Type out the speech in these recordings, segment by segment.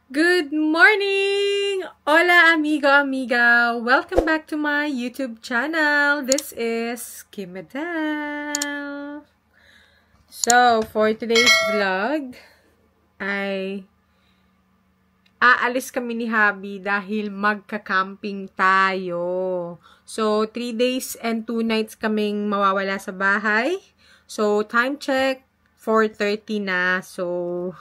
Good morning! Hola amigo, amiga! Welcome back to my YouTube channel. This is Kim Adele. So, for today's vlog, ay aalis kami ni Habi dahil magka-camping tayo. So, 3 days and 2 nights kaming mawawala sa bahay. So, time check, 4:30 na. So,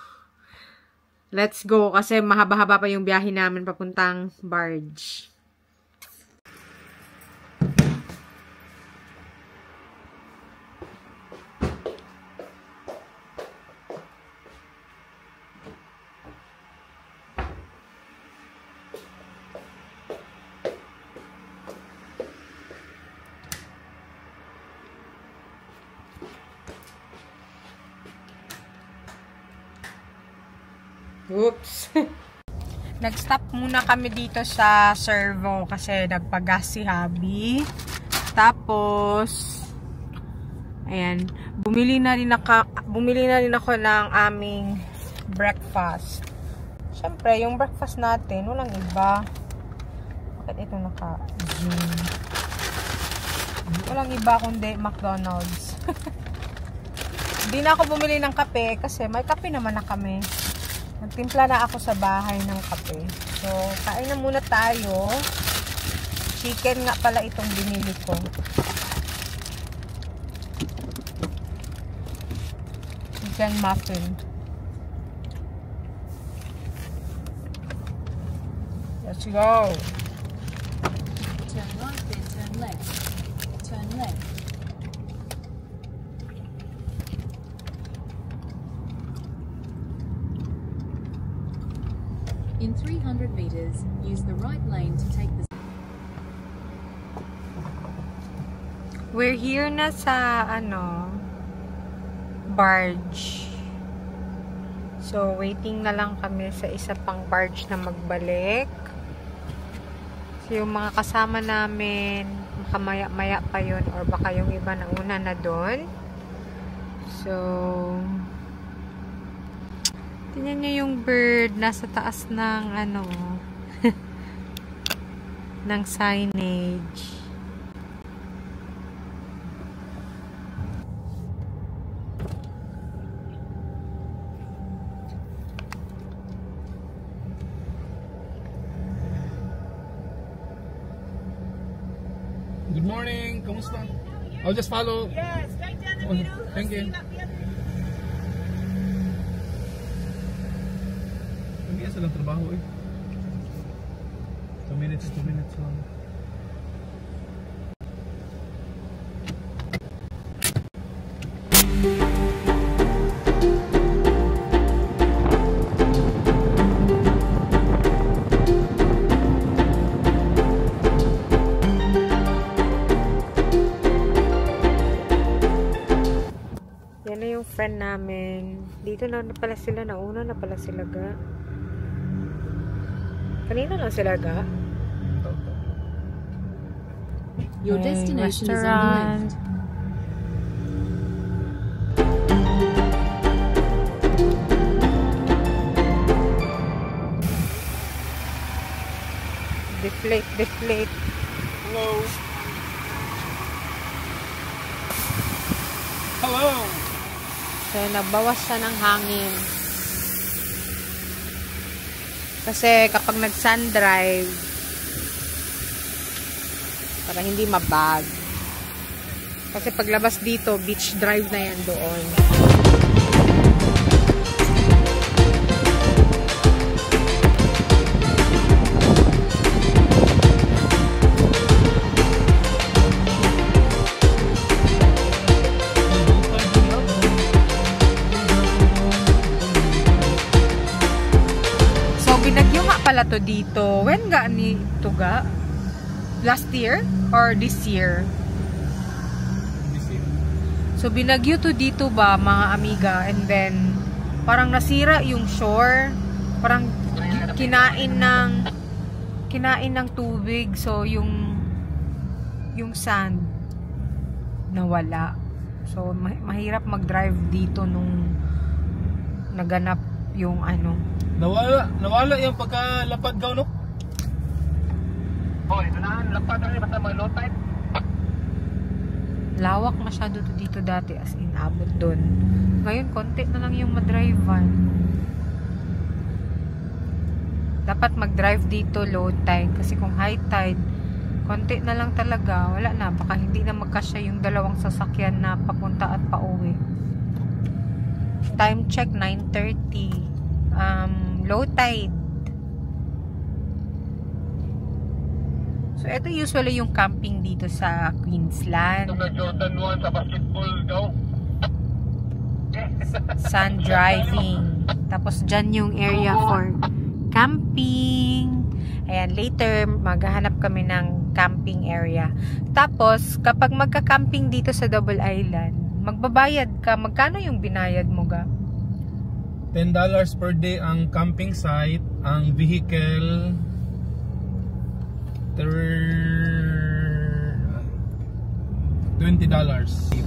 let's go kasi mahaba-haba pa yung biyahe namin papuntang barge. Oops. Nag-stop muna kami dito sa servo kasi nagpagas si Habi. Tapos ayan, bumili na rin ako ng aming breakfast. Syempre, yung breakfast natin, walang iba. Bakit ito naka-gym? Walang iba kundi McDonald's. Hindi na ako bumili ng kape kasi may kape naman na kami. Nagtimpla na ako sa bahay ng kape. So, kain na muna tayo. Chicken nga pala itong binili ko. Chicken muffin. Let's go. Turn right, then turn left. Turn left. In 300 meters, use the right lane to take the... We're here na sa, barge. So, waiting na lang kami sa isa pang barge na magbalik. So, yung mga kasama namin, makamaya-maya pa yun or baka yung iba na una na doon. So, tingnan nyo yung bird nasa taas ng ng signage. Good morning, kamusta? I'll just follow. Yes, right down the middle. Thank you. Hindi silang trabaho eh. 2 minutes lang. Yan na yung friend namin. Dito na pala sila. Nauna na pala sila ga. Kanina lang sila ga. Your destination is on the left. Deflate. Hello! So, nagbawas siya ng hangin. Kasi kapag nag-sun drive, para hindi mabag. Kasi paglabas dito, beach drive na yan doon. Pala to dito. When ga ni to ga? Last year or this year? This year. So binagyo to dito ba mga amiga, and then parang nasira yung shore. Parang kinain ng tubig, so yung sand nawala. So mahirap mag-drive dito nung naganap yung Nawala yung pagkalapad daw, no? Oh, ito na, lapad na rin, basta mga low tide. Lawak masyado to dito dati, as in abot dun. Ngayon, konti na lang yung madrivean. Dapat mag-drive dito low tide kasi kung high tide, konti na lang talaga. Wala na, baka hindi na magkasya yung dalawang sasakyan na papunta at pauwi. Time check, 9:30. Low tide. So, ito usually yung camping dito sa Queensland. Ito na Jordan 1 sa basketball daw. Sun driving. Tapos, dyan yung area for camping. Ayan, later, maghahanap kami ng camping area. Tapos, kapag magka-camping dito sa Double Island, magbabayad ka. Magkano yung binayad mo, ga? $10 per day ang camping site, ang vehicle $20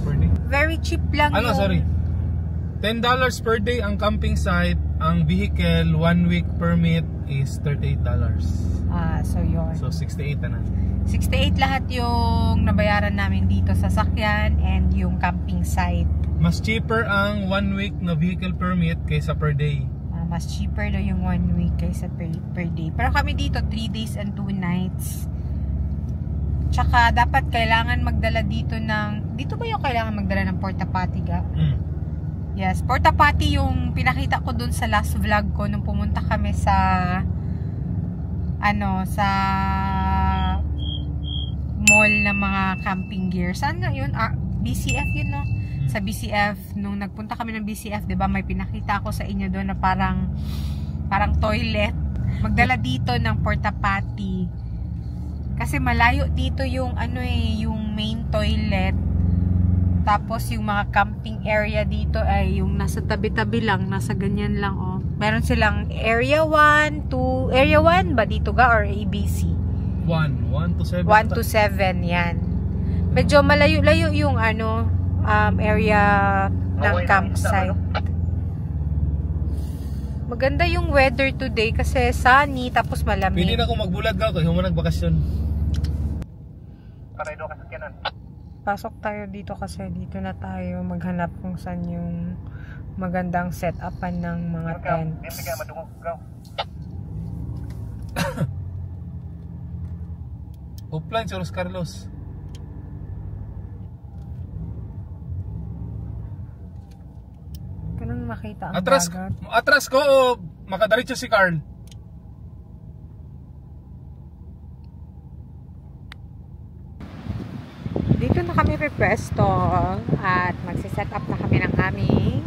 per day. Very cheap lang Ano, yung... sorry. $10 per day ang camping site, ang vehicle 1 week permit is $38. So yun. So 68 na. 68 lahat yung nabayaran namin dito sa sakyan and yung camping site. Mas cheaper ang 1 week na vehicle permit kaysa per day. Mas cheaper daw yung 1 week kaysa per day. Pero kami dito 3 days and 2 nights. Tsaka dapat kailangan magdala dito ng... Dito ba yung kailangan magdala ng porta potty, ga? Yes, porta potty yung pinakita ko dun sa last vlog ko nung pumunta kami sa sa mall na mga camping gear. Saan nga yun? BCF yun, no? Sa BCF, nung nagpunta kami ng BCF, 'di ba, may pinakita ako sa inyo doon na parang toilet. Magdala dito ng porta potty. Kasi malayo dito yung yung main toilet. Tapos yung mga camping area dito ay yung nasa tabi-tabi lang, nasa ganyan lang, oh. Meron silang area 1 to area 1 ba dito ga or ABC? 1 to 7. 1 to 7 yan. Medyo malayo-layo yung area ng campsite. Maganda yung weather today kasi sunny tapos malamig. Pili na akong magbulag ka kung mo nagbakasyon. Para ito kasakyanan. Pasok tayo dito kasi dito na tayo maghanap kung saan yung magandang set-upan ng mga tents. Hindi ka madungog ka. Upline si Los Carlos. Ganun makita ang Atras ko o makadiretso si Carl. Dito na kami pwesto at magsiset up na kami ng aming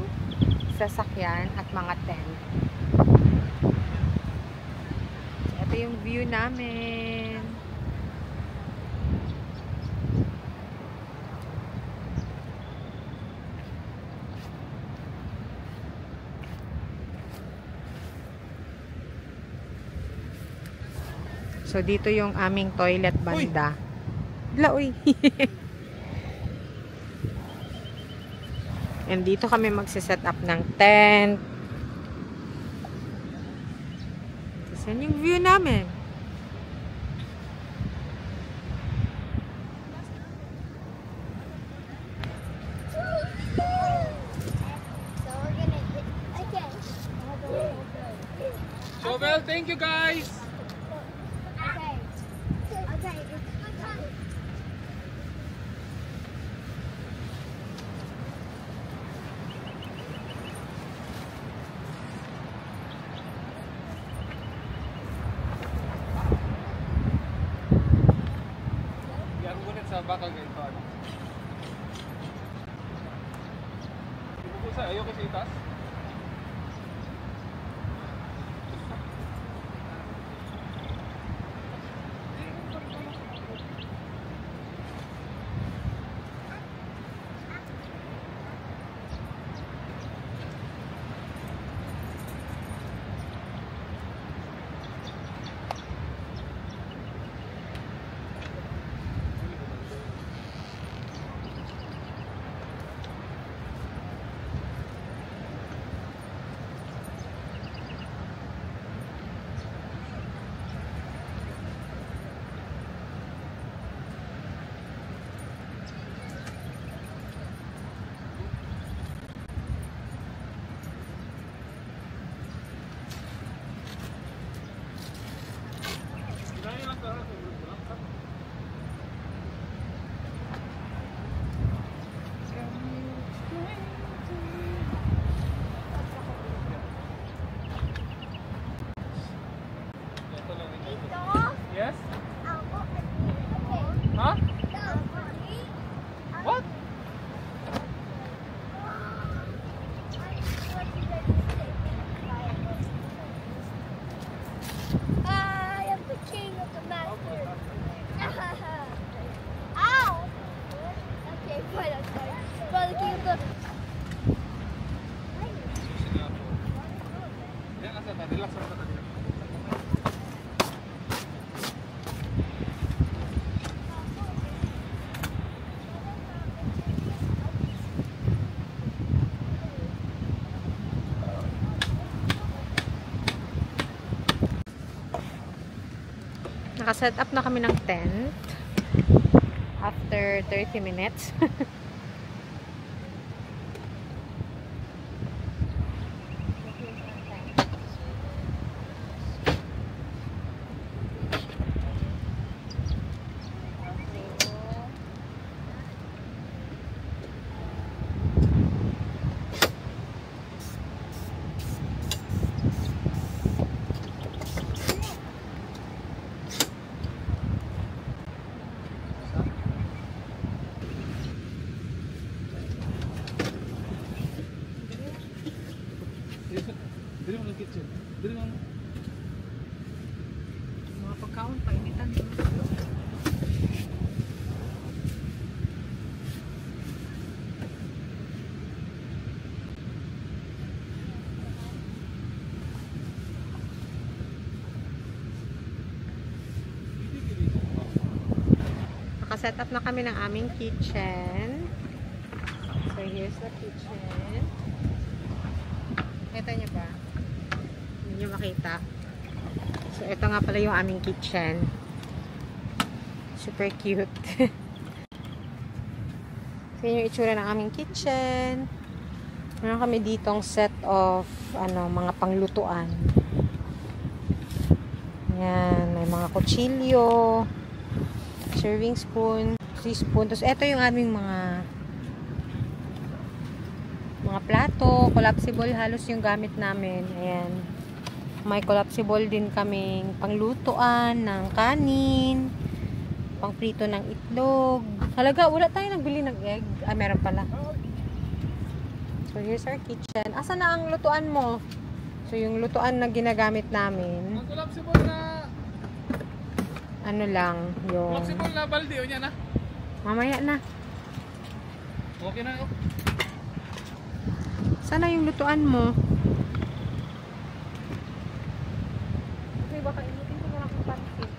sasakyan at mga tent. So, ito yung view namin. So, dito yung aming toilet banda. Uy! And dito kami magsiset up ng tent. Tapos yan yung view namin. Jovel, thank you guys! Sa bakal ganito. Ibukusa, ayaw kasi itas. I am the king of the master. Ow! Okay, fine, I'm sorry. Well, the king of the... Naka-set up na kami ng tent after 30 minutes. Mga pagkaon, painitan. Naka-set up na kami ng aming kitchen. So, here's the kitchen. Kita niyo ba? Hindi niyo makita. So, ito nga pala yung aming kitchen. Super cute. So, yun yung itsura ng aming kitchen. Meron kami ditong set of mga panglutuan. Yan. May mga kutsilyo, serving spoon, teaspoon. Tapos, ito yung aming mga plato, collapsible halos yung gamit namin. Ayan. May collapsible din kaming panglutuan ng kanin, pangprito ng itlog. Halaga, wala tayo nagbili ng egg. Ah, meron pala. So, here's our kitchen. Asa na ang lutuan mo? So, yung lutuan na ginagamit namin. Ang collapsible na... Ano lang, yung... Collapsible na balde, o niya na. Mamaya na. Okay na, oh. Sana yung lutuan mo? Okay, baka inutin ko na lang ang pansit.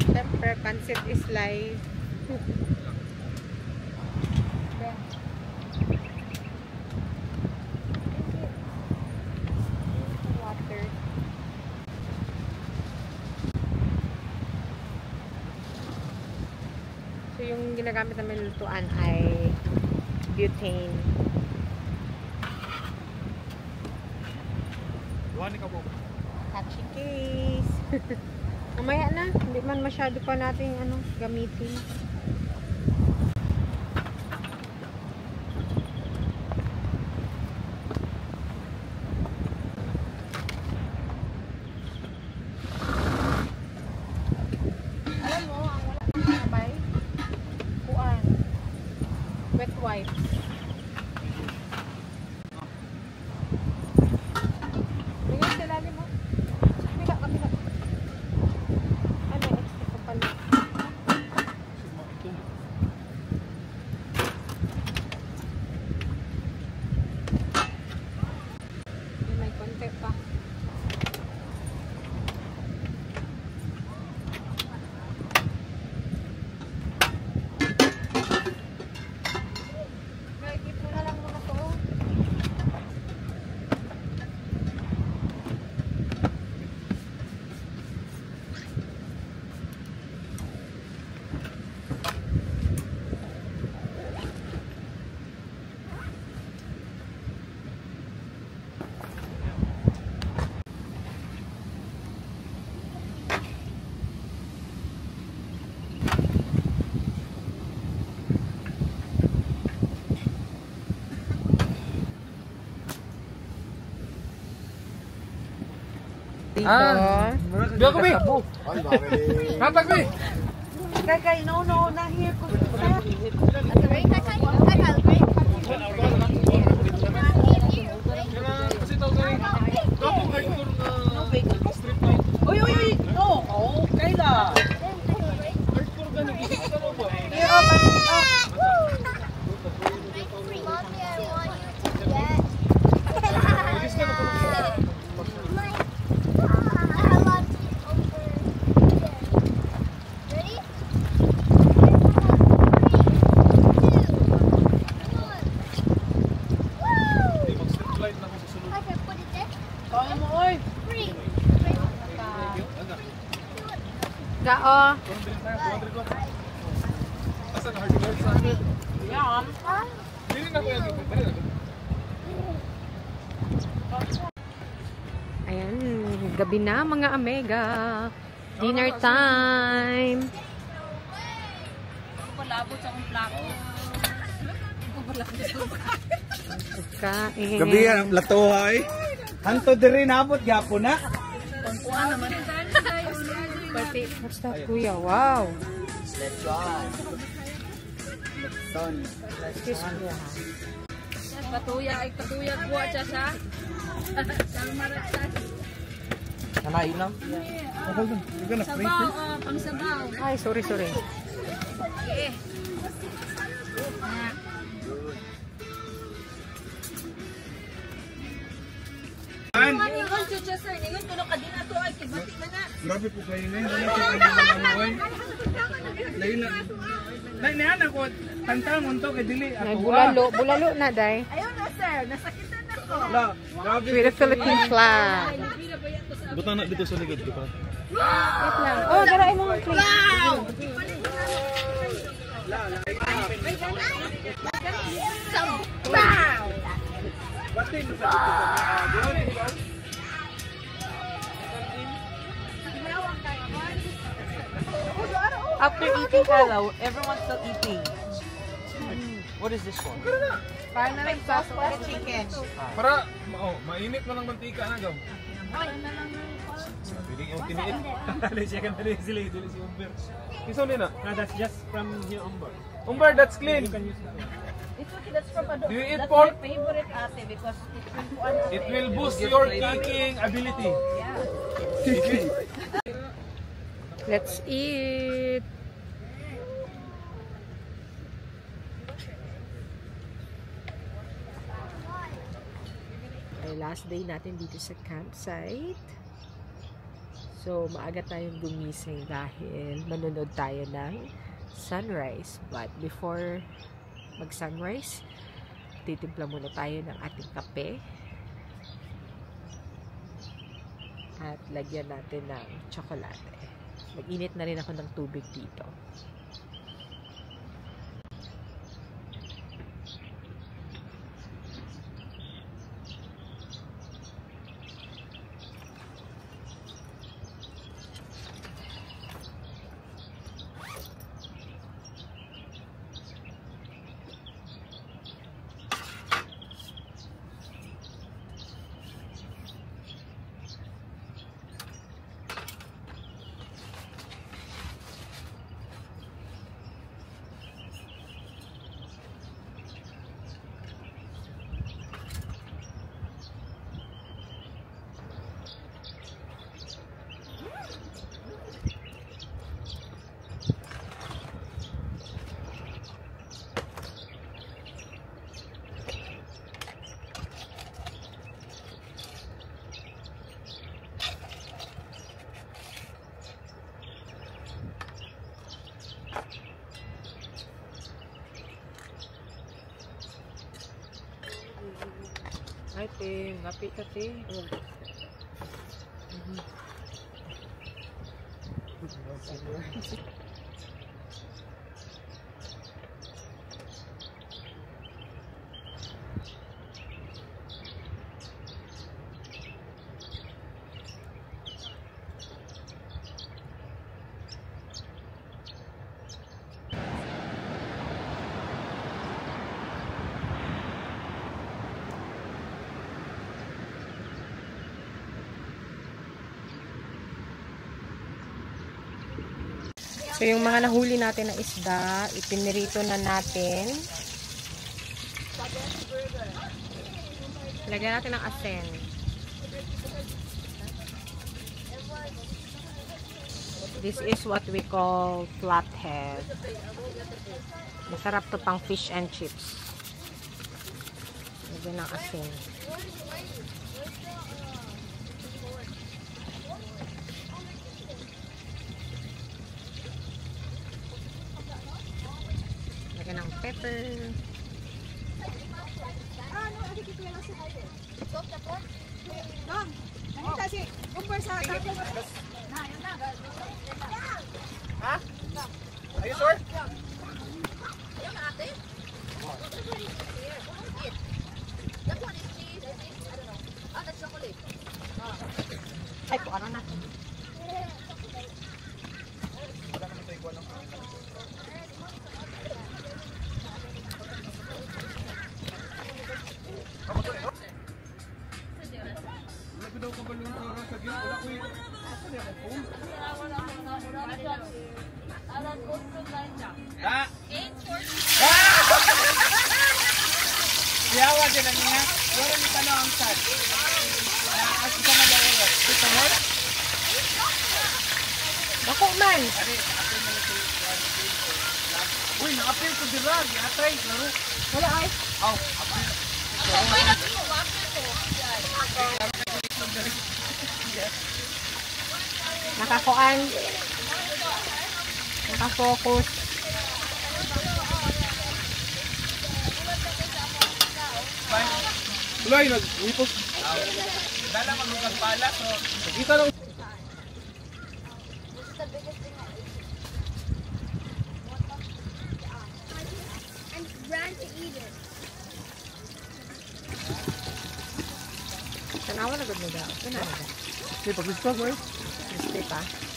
Siyempre, pansit is life. Water. So, yung ginagamit namin lutuan ay butane. Buwan ka po. Touchy case. Mamaya na. Hindi man masyado pa natin gamitin. Alam mo, ang wala ng sabay, kuan, wet wipes. Bigyan sa lalim mo. Kapila, kapila. Ano, extra ka pala. May konti pa. Ikip mo na lang muna to. Dito. Biya ko, Bi! Hatag, Bi! Kay, no, not here. At the rate, I can't. Mangga, oh. Asa na hard sa akin? Yum. Dili na ko yung dili na. Ayan, gabi na mga Amega. Dinner time. Palabot sa akong plako. Pagkain. Gabi yan, latuhay. Hanto diri nabot gyapon na. What's that, kuya? Wow. Excuse me. Patuya ay patuya kuha siya sa. Nanainam. Sabaw, pang sabaw. Ay, sorry. Ningon siya sir, ningon kuno ka din ato ay kibati na na. Grabe po kayo na yun. Lain na. Lain na yan ako. Tantang unto kay dili. Ay, bulalo na, day. Ayun na sir, nasakitan na ko. Grabe. With the Philippine flag. Buta na dito sa likod ko pa. Wait lang. Oh, darain mo ang plate. After eating hello, everyone's still eating. What is this one? Finally, sauce for the chicken. Para, mainit mo ng mantika na gaw. Pili yung tiniit. Siya ka na rin sila, dili si Umber. Kiso nila? That's just from here Umber. Umber, that's clean. It's okay, that's from Do you eat that's pork? my favorite ate because It will boost your cooking ability. Let's eat. Okay, last day natin dito sa campsite. So, maaga tayong gumising dahil manonood tayo ng sunrise. But before mag-sunrise, titimpla muna tayo ng ating kape. At lagyan natin ng tsokolate. Mag-init na rin ako ng tubig dito. Ay, te, ngapi ka, te. So, yung mga nahuli natin na isda, ipinirito na natin. Lagyan natin ng asin. This is what we call flathead. Masarap to pang fish and chips. Lagyan ng asin. Lagyan ng pepper. Ha? Are you sure? Ay, kung ano na. Ha? Siyawa din na niya. Wala ni tanong ang sad. As isa na daw ito. Ito mo? Ako man. Uy, na-appear ko dira. Yatay. Wala ay. Aw. Nakakuan. Nakafocus. Tuloy, nag-wipos. Dala maglugang pala. So, Kita lang. And ran to eat it. Tanawa na gud mo daw. Kana na. Okay, pag-wipos, boy. Gusto pa.